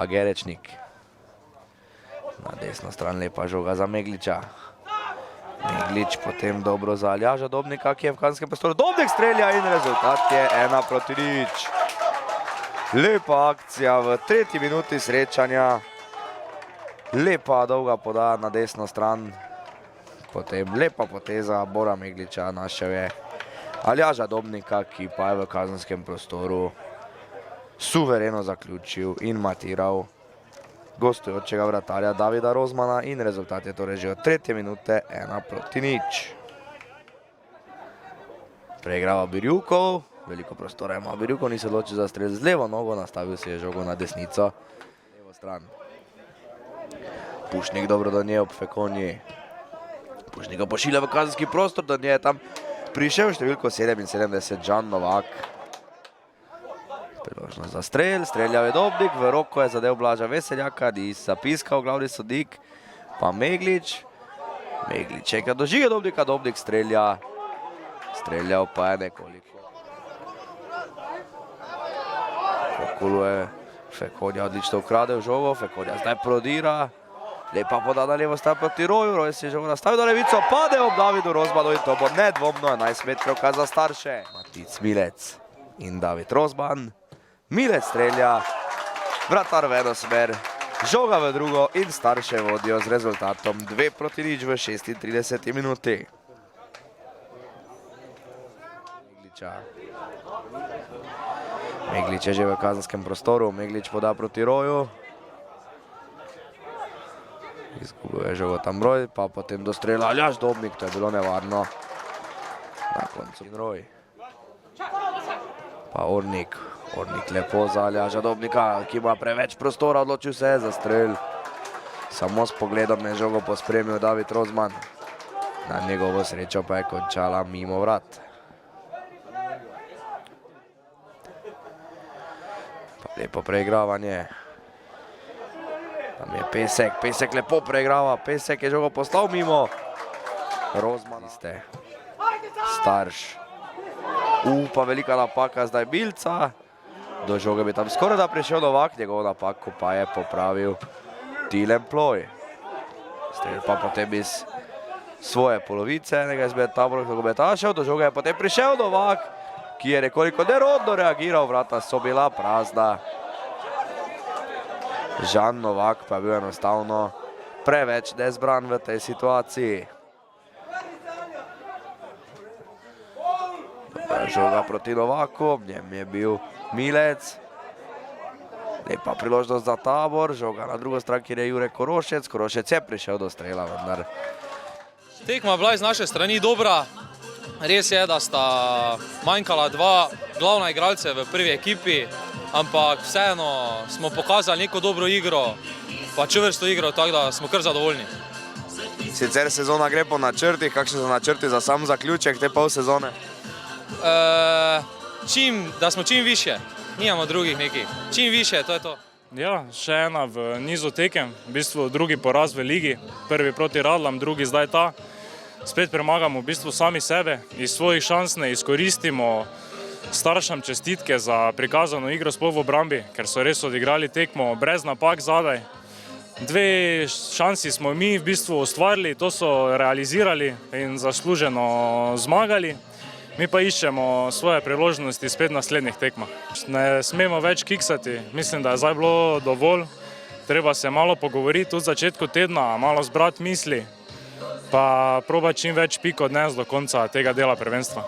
pa Gerečnik. Na desno stran lepa žoga za Megliča. Meglič potem dobro za Aljaža Dobnika, ki je v kazenskem prostoru. Dobnik strelja in rezultat je 1-0. Lepa akcija v 3. minuti srečanja. Lepa dolga podaja na desno stran. Potem lepa poteza Bora Megliča, našel je Aljaža Dobnika, ki pa je v kazenskem prostoru suvereno zaključil in matiral gostujočega vratarja Davida Rozmana in rezultat je torej že od 3. minute 1-0. Preigrava Birjukov, veliko prostora ima Birjukov, ni se odločil za strel z levo nogo, nastavil se je žogo na desnico. Levo stran. Pušnik dobro do nje ob Fekonji. Pušnik ga pošilja v kazenski prostor, do nje je tam prišel številko 77 Žan Novak. Priložnost za strel, streljal je Dobnik, v roko je zadev Blaža Veseljaka, di zapiskal glavni sodnik, pa Meglič. Meglič čeka do žige Dobnika, Dobnik strelja, streljal pa je nekoliko. Pokuluje, Fekonja odlično ukradel žogo, Fekonja zdaj prodira, lepa poda na levo stran proti Roju, Roj si je žogo nastavil na levico, pade ob Davidu Rozmanu in to bo nedvomno 11 metrovka za starše. Matic Milec in David Rozman. Milec strelja, vratar v eno smer, žoga v drugo in starše vodijo z rezultatom 2-0 v 36. minuti. Meglič je že v kazenskem prostoru, Meglič poda proti Roju. Izgubuje žogo tam Roj, pa potem do strela Aljaž Dobnik, to je bilo nevarno. Na koncu Roj. Pa Ornik. Ornik lepo za Aljaža Dobnika, ki ima preveč prostora, odločil se je za strel. Samo s pogledom je žogo pospremil David Rozman. Na njegovo srečo pa je končala mimo vrat. Pa lepo preigravanje. Tam je Pesek, Pesek lepo preigrava, Pesek je žogo poslal mimo. Rozman ste. Starš. Pa velika napaka zdaj Bilca. Do žoge bi tam skoraj da prišel Novak, njegov napako pa je popravil Tilen Ploj. Strel pa potem iz svoje polovice, enega izmed taborov nogometašev, do žoge je potem prišel Novak, ki je nekoliko nerodno reagiral, vrata so bila prazna. Žan Novak pa je bil enostavno preveč nezbran v tej situaciji. Žoga proti Novaku, ob njem je bil Milec. Lepa priložnost za Tabor, žoga na drugo stran, kjer je Jure Korošec. Korošec je prišel do strela, vendar. Tekma bila iz naše strani dobra. Res je, da sta manjkala dva glavna igralce v prvi ekipi, ampak vseeno smo pokazali neko dobro igro, pa čvrsto igro, tako da smo kar zadovoljni. Sicer sezona gre po načrtih, kakšni so načrti za sam zaključek te pol sezone? Da smo čim više, nimamo drugih nekih, čim više, to je to. Ja, še ena v nizu tekem, v bistvu drugi poraz v ligi, prvi proti Radlam, drugi zdaj ta. Spet premagamo v bistvu sami sebe, iz svojih šans ne izkoristimo, staršem čestitke za prikazano igro sploh v obrambi, ker so res odigrali tekmo brez napak zadaj. Dve šansi smo mi v bistvu ustvarili, to so realizirali in zasluženo zmagali. Mi pa iščemo svoje priložnosti spet v naslednjih tekmah. Ne smemo več kiksati, mislim, da je zdaj bilo dovolj. Treba se malo pogovoriti tudi v začetku tedna, malo zbrati misli, pa probati čim več pik odnesti do konca tega dela prvenstva.